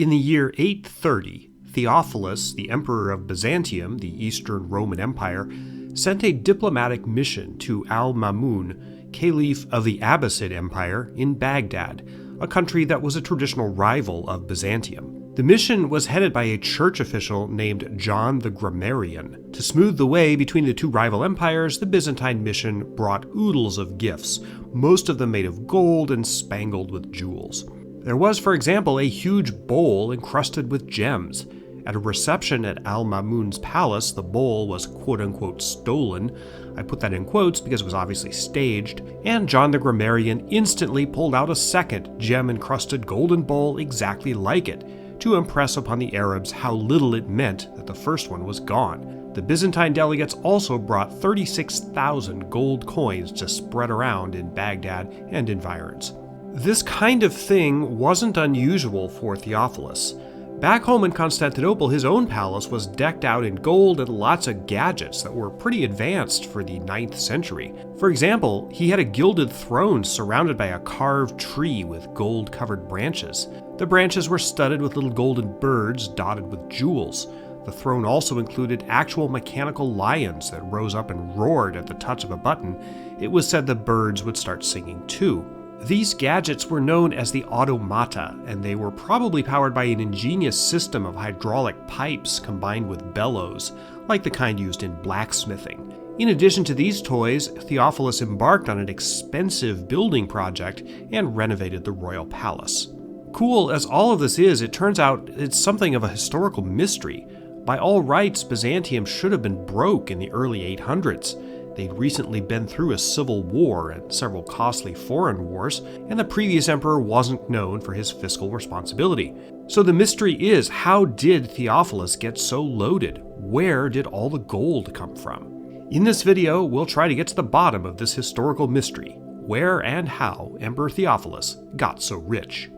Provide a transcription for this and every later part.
In the year 830, Theophilus, the emperor of Byzantium, the Eastern Roman Empire, sent a diplomatic mission to Al-Ma'mun, Caliph of the Abbasid Empire, in Baghdad, a country that was a traditional rival of Byzantium. The mission was headed by a church official named John the Grammarian. To smooth the way between the two rival empires, the Byzantine mission brought oodles of gifts, most of them made of gold and spangled with jewels. There was, for example, a huge bowl encrusted with gems. At a reception at Al-Ma'mun's palace, the bowl was quote-unquote stolen. I put that in quotes because it was obviously staged, and John the Grammarian instantly pulled out a second gem-encrusted golden bowl exactly like it, to impress upon the Arabs how little it meant that the first one was gone. The Byzantine delegates also brought 36,000 gold coins to spread around in Baghdad and environs. This kind of thing wasn't unusual for Theophilus. Back home in Constantinople, his own palace was decked out in gold and lots of gadgets that were pretty advanced for the 9th century. For example, he had a gilded throne surrounded by a carved tree with gold-covered branches. The branches were studded with little golden birds dotted with jewels. The throne also included actual mechanical lions that rose up and roared at the touch of a button. It was said the birds would start singing too. These gadgets were known as the automata, and they were probably powered by an ingenious system of hydraulic pipes combined with bellows, like the kind used in blacksmithing. In addition to these toys, Theophilus embarked on an expensive building project and renovated the royal palace. Cool as all of this is, it turns out it's something of a historical mystery. By all rights, Byzantium should have been broke in the early 800s. They'd recently been through a civil war and several costly foreign wars, and the previous emperor wasn't known for his fiscal responsibility. So the mystery is, how did Theophilus get so loaded? Where did all the gold come from? In this video, we'll try to get to the bottom of this historical mystery, where and how Emperor Theophilus got so rich.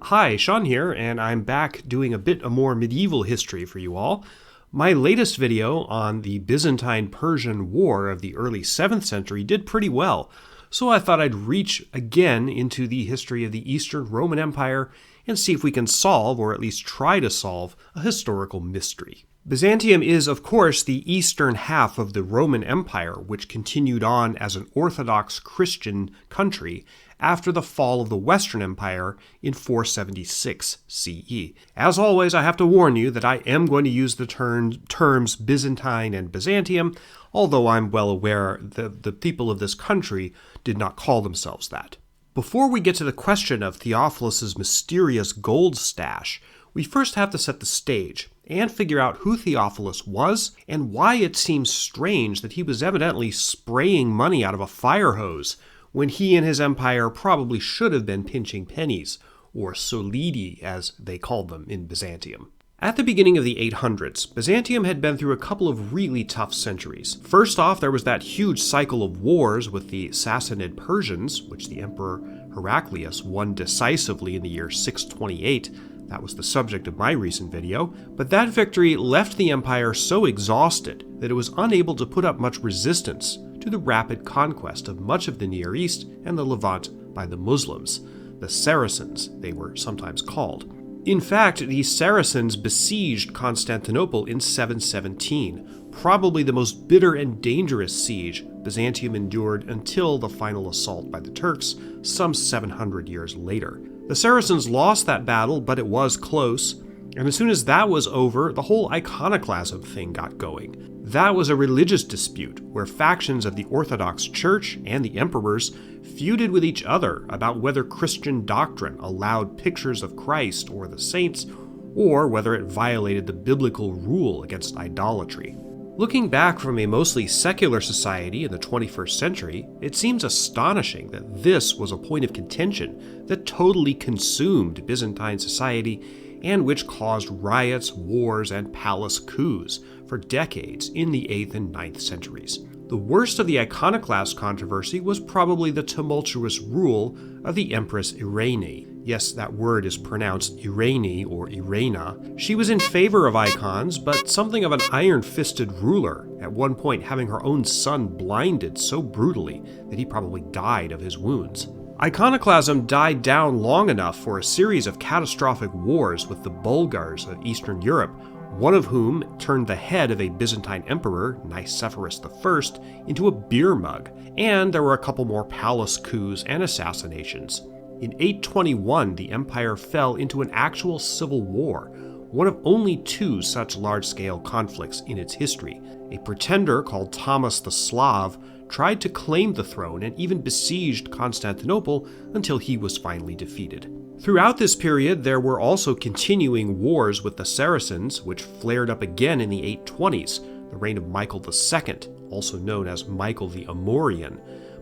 Hi, Sean here, and I'm back doing a bit of more medieval history for you all. My latest video on the Byzantine-Persian War of the early 7th century did pretty well, so I thought I'd reach again into the history of the Eastern Roman Empire and see if we can solve, or at least try to solve, a historical mystery. Byzantium is, of course, the eastern half of the Roman Empire, which continued on as an Orthodox Christian country after the fall of the Western Empire in 476 CE. As always, I have to warn you that I am going to use the terms Byzantine and Byzantium, although I'm well aware that the people of this country did not call themselves that. Before we get to the question of Theophilus's mysterious gold stash, we first have to set the stage and figure out who Theophilus was and why it seems strange that he was evidently spraying money out of a fire hose when he and his empire probably should have been pinching pennies, or solidi as they called them in Byzantium. At the beginning of the 800s, Byzantium had been through a couple of really tough centuries. First off, there was that huge cycle of wars with the Sassanid Persians, which the Emperor Heraclius won decisively in the year 628. That was the subject of my recent video, but that victory left the empire so exhausted that it was unable to put up much resistance to the rapid conquest of much of the Near East and the Levant by the Muslims. The Saracens, they were sometimes called. In fact, the Saracens besieged Constantinople in 717, probably the most bitter and dangerous siege Byzantium endured until the final assault by the Turks some 700 years later. The Saracens lost that battle, but it was close, and as soon as that was over, the whole iconoclasm thing got going. That was a religious dispute where factions of the Orthodox Church and the emperors feuded with each other about whether Christian doctrine allowed pictures of Christ or the saints, or whether it violated the biblical rule against idolatry. Looking back from a mostly secular society in the 21st century, it seems astonishing that this was a point of contention that totally consumed Byzantine society and which caused riots, wars, and palace coups for decades in the 8th and 9th centuries. The worst of the iconoclast controversy was probably the tumultuous rule of the Empress Irene. Yes, that word is pronounced Irene or Irena. She was in favor of icons, but something of an iron-fisted ruler, at one point having her own son blinded so brutally that he probably died of his wounds. Iconoclasm died down long enough for a series of catastrophic wars with the Bulgars of Eastern Europe, one of whom turned the head of a Byzantine emperor, Nicephorus I, into a beer mug, and there were a couple more palace coups and assassinations. In 821, the empire fell into an actual civil war, one of only two such large-scale conflicts in its history. A pretender called Thomas the Slav tried to claim the throne and even besieged Constantinople until he was finally defeated. Throughout this period, there were also continuing wars with the Saracens, which flared up again in the 820s, the reign of Michael II, also known as Michael the Amorian.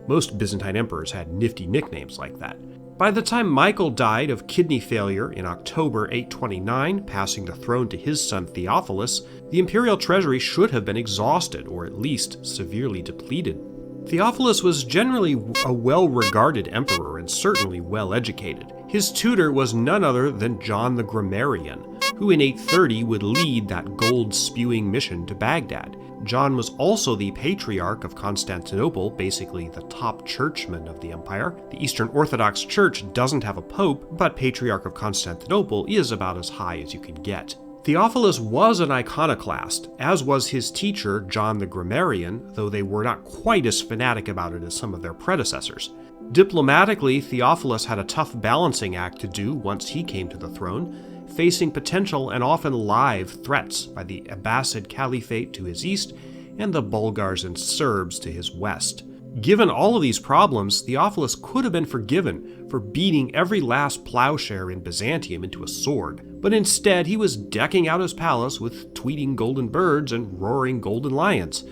Most Byzantine emperors had nifty nicknames like that. By the time Michael died of kidney failure in October 829, passing the throne to his son Theophilus, the imperial treasury should have been exhausted, or at least severely depleted. Theophilus was generally a well-regarded emperor and certainly well-educated. His tutor was none other than John the Grammarian, who in 830 would lead that gold-spewing mission to Baghdad. John was also the Patriarch of Constantinople, basically the top churchman of the empire. The Eastern Orthodox Church doesn't have a pope, but Patriarch of Constantinople is about as high as you can get. Theophilus was an iconoclast, as was his teacher, John the Grammarian, though they were not quite as fanatic about it as some of their predecessors. Diplomatically, Theophilus had a tough balancing act to do once he came to the throne, facing potential and often live threats by the Abbasid Caliphate to his east and the Bulgars and Serbs to his west. Given all of these problems, Theophilus could have been forgiven for beating every last plowshare in Byzantium into a sword, but instead he was decking out his palace with tweeting golden birds and roaring golden lions.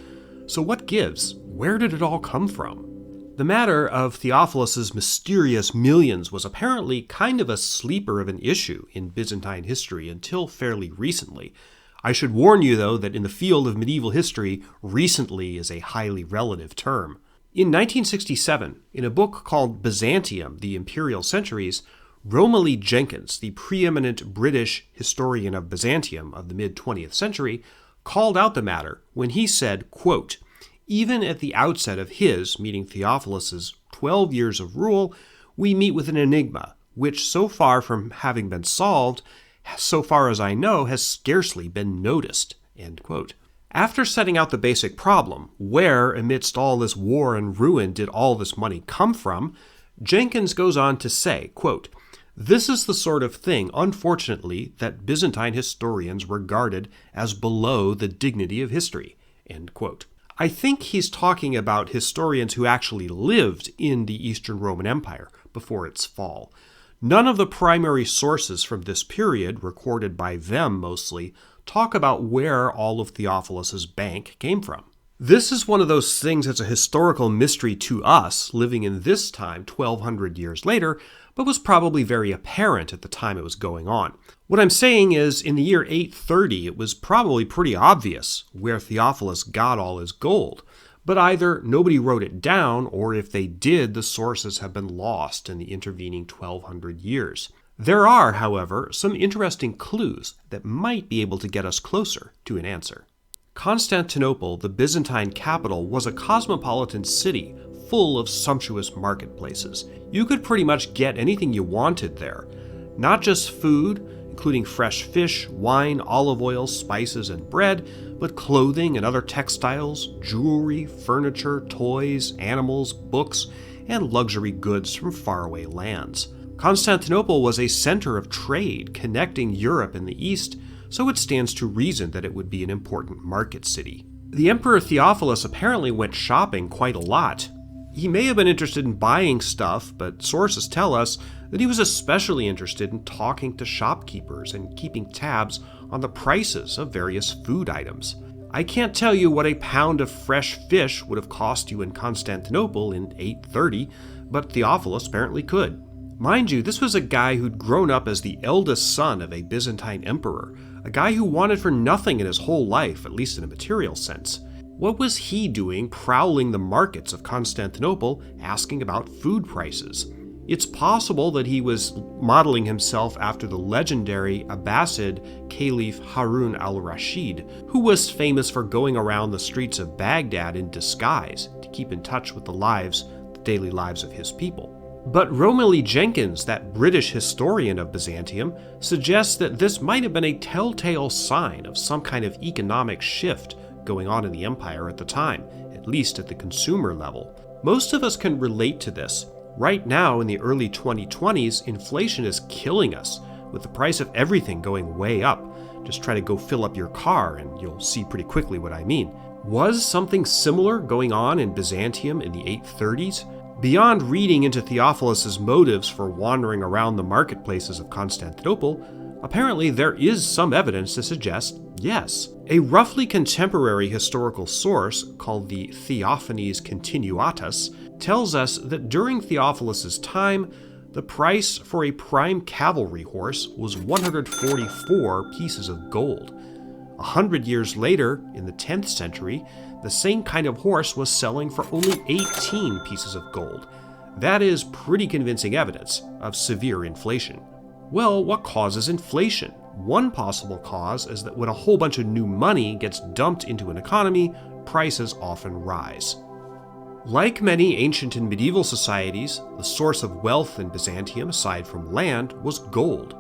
So what gives? Where did it all come from? The matter of Theophilus's mysterious millions was apparently kind of a sleeper of an issue in Byzantine history until fairly recently. I should warn you, though, that in the field of medieval history, recently is a highly relative term. In 1967, in a book called Byzantium, the Imperial Centuries, Romilly Jenkins, the preeminent British historian of Byzantium of the mid-20th century, called out the matter when he said, quote, "Even at the outset of his, meaning Theophilus's, 12 years of rule, we meet with an enigma, which so far from having been solved, so far as I know, has scarcely been noticed." End quote. After setting out the basic problem, where amidst all this war and ruin did all this money come from, Jenkins goes on to say, quote, "This is the sort of thing, unfortunately, that Byzantine historians regarded as below the dignity of history." End quote. I think he's talking about historians who actually lived in the Eastern Roman Empire before its fall. None of the primary sources from this period, recorded by them mostly, talk about where all of Theophilus's bank came from. This is one of those things that's a historical mystery to us, living in this time 1,200 years later, but was probably very apparent at the time it was going on. What I'm saying is, in the year 830, it was probably pretty obvious where Theophilus got all his gold, but either nobody wrote it down, or if they did, the sources have been lost in the intervening 1,200 years. There are, however, some interesting clues that might be able to get us closer to an answer. Constantinople, the Byzantine capital, was a cosmopolitan city full of sumptuous marketplaces. You could pretty much get anything you wanted there. Not just food, including fresh fish, wine, olive oil, spices, and bread, but clothing and other textiles, jewelry, furniture, toys, animals, books, and luxury goods from faraway lands. Constantinople was a center of trade connecting Europe and the East, so it stands to reason that it would be an important market city. The Emperor Theophilus apparently went shopping quite a lot. He may have been interested in buying stuff, but sources tell us that he was especially interested in talking to shopkeepers and keeping tabs on the prices of various food items. I can't tell you what a pound of fresh fish would have cost you in Constantinople in 830, but Theophilus apparently could. Mind you, this was a guy who'd grown up as the eldest son of a Byzantine emperor, a guy who wanted for nothing in his whole life, at least in a material sense. What was he doing prowling the markets of Constantinople, asking about food prices? It's possible that he was modeling himself after the legendary Abbasid Caliph Harun al-Rashid, who was famous for going around the streets of Baghdad in disguise to keep in touch with the daily lives of his people. But Romilly Jenkins, that British historian of Byzantium, suggests that this might have been a telltale sign of some kind of economic shift going on in the empire at the time, at least at the consumer level. Most of us can relate to this. Right now, in the early 2020s, inflation is killing us, with the price of everything going way up. Just try to go fill up your car and you'll see pretty quickly what I mean. Was something similar going on in Byzantium in the 830s? Beyond reading into Theophilus's motives for wandering around the marketplaces of Constantinople, apparently there is some evidence to suggest yes. A roughly contemporary historical source, called the Theophanes Continuatus, tells us that during Theophilus's time, the price for a prime cavalry horse was 144 pieces of gold. 100 years later, in the 10th century, the same kind of horse was selling for only 18 pieces of gold. That is pretty convincing evidence of severe inflation. Well, what causes inflation? One possible cause is that when a whole bunch of new money gets dumped into an economy, prices often rise. Like many ancient and medieval societies, the source of wealth in Byzantium, aside from land, was gold.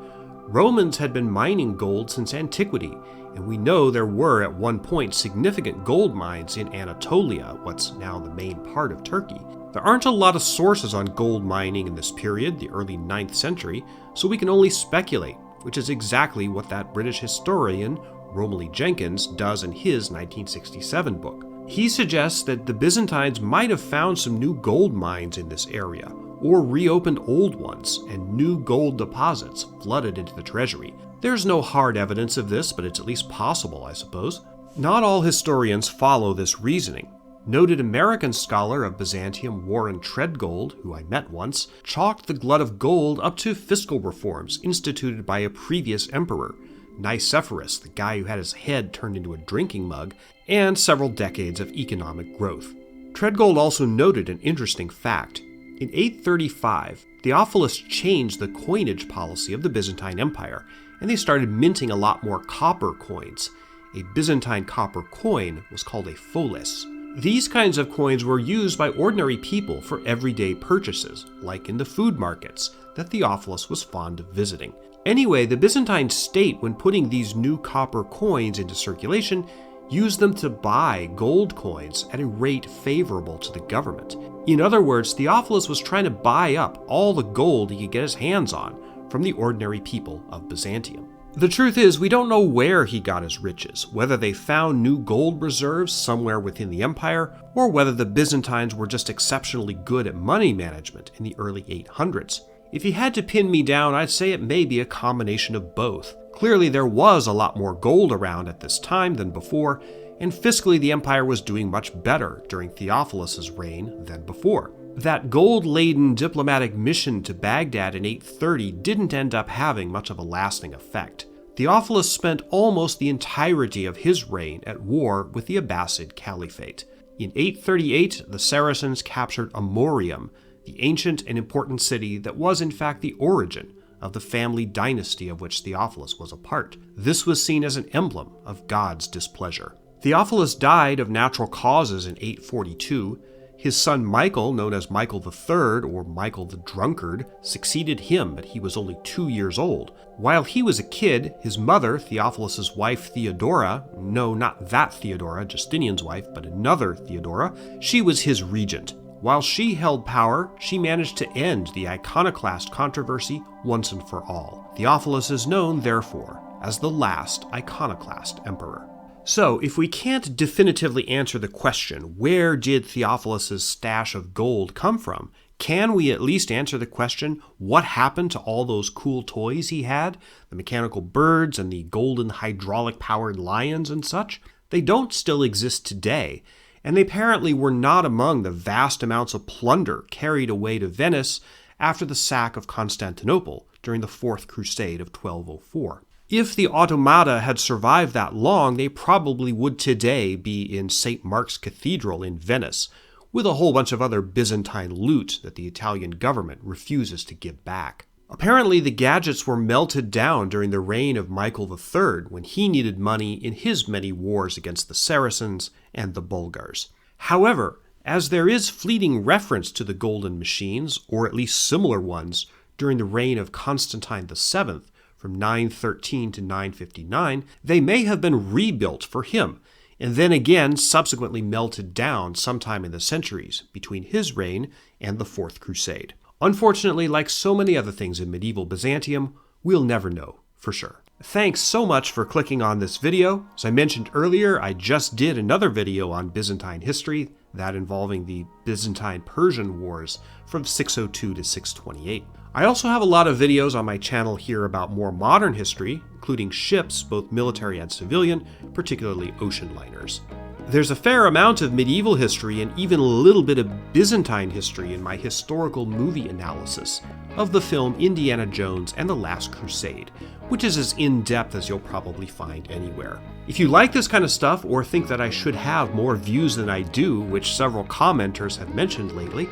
Romans had been mining gold since antiquity, and we know there were at one point significant gold mines in Anatolia, what's now the main part of Turkey. There aren't a lot of sources on gold mining in this period, the early 9th century, so we can only speculate, which is exactly what that British historian, Romilly Jenkins, does in his 1967 book. He suggests that the Byzantines might have found some new gold mines in this area, or reopened old ones, and new gold deposits flooded into the treasury. There's no hard evidence of this, but it's at least possible, I suppose. Not all historians follow this reasoning. Noted American scholar of Byzantium Warren Treadgold, who I met once, chalked the glut of gold up to fiscal reforms instituted by a previous emperor, Nicephorus, the guy who had his head turned into a drinking mug, and several decades of economic growth. Treadgold also noted an interesting fact. In 835, Theophilus changed the coinage policy of the Byzantine Empire, and they started minting a lot more copper coins. A Byzantine copper coin was called a foles. These kinds of coins were used by ordinary people for everyday purchases, like in the food markets that Theophilus was fond of visiting. Anyway, the Byzantine state, when putting these new copper coins into circulation, used them to buy gold coins at a rate favorable to the government. In other words, Theophilus was trying to buy up all the gold he could get his hands on from the ordinary people of Byzantium. The truth is, we don't know where he got his riches, whether they found new gold reserves somewhere within the empire, or whether the Byzantines were just exceptionally good at money management in the early 800s. If you had to pin me down, I'd say it may be a combination of both. Clearly, there was a lot more gold around at this time than before, and fiscally the empire was doing much better during Theophilus's reign than before. That gold-laden diplomatic mission to Baghdad in 830 didn't end up having much of a lasting effect. Theophilus spent almost the entirety of his reign at war with the Abbasid Caliphate. In 838, the Saracens captured Amorium, the ancient and important city that was in fact the origin of the family dynasty of which Theophilus was a part. This was seen as an emblem of God's displeasure. Theophilus died of natural causes in 842. His son Michael, known as Michael III, or Michael the Drunkard, succeeded him, but he was only 2 years old. While he was a kid, his mother, Theophilus's wife Theodora, no, not that Theodora, Justinian's wife, but another Theodora, she was his regent. While she held power, she managed to end the iconoclast controversy once and for all. Theophilus is known, therefore, as the last iconoclast emperor. So, if we can't definitively answer the question, where did Theophilus's stash of gold come from, can we at least answer the question, what happened to all those cool toys he had? The mechanical birds and the golden hydraulic-powered lions and such? They don't still exist today, and they apparently were not among the vast amounts of plunder carried away to Venice after the sack of Constantinople during the Fourth Crusade of 1204. If the automata had survived that long, they probably would today be in St. Mark's Cathedral in Venice, with a whole bunch of other Byzantine loot that the Italian government refuses to give back. Apparently, the gadgets were melted down during the reign of Michael III when he needed money in his many wars against the Saracens and the Bulgars. However, as there is fleeting reference to the golden machines, or at least similar ones, during the reign of Constantine VII from 913 to 959, they may have been rebuilt for him, and then again subsequently melted down sometime in the centuries between his reign and the Fourth Crusade. Unfortunately, like so many other things in medieval Byzantium, we'll never know for sure. Thanks so much for clicking on this video. As I mentioned earlier, I just did another video on Byzantine history, that involving the Byzantine-Persian Wars from 602 to 628. I also have a lot of videos on my channel here about more modern history, including ships, both military and civilian, particularly ocean liners. There's a fair amount of medieval history and even a little bit of Byzantine history in my historical movie analysis of the film Indiana Jones and the Last Crusade, which is as in-depth as you'll probably find anywhere. If you like this kind of stuff or think that I should have more views than I do, which several commenters have mentioned lately,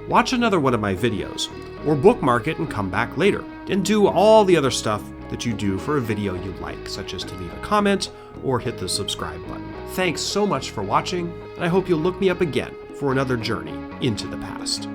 watch another one of my videos, or bookmark it and come back later, and do all the other stuff that you do for a video you like, such as to leave a comment or hit the subscribe button. Thanks so much for watching, and I hope you'll look me up again for another journey into the past.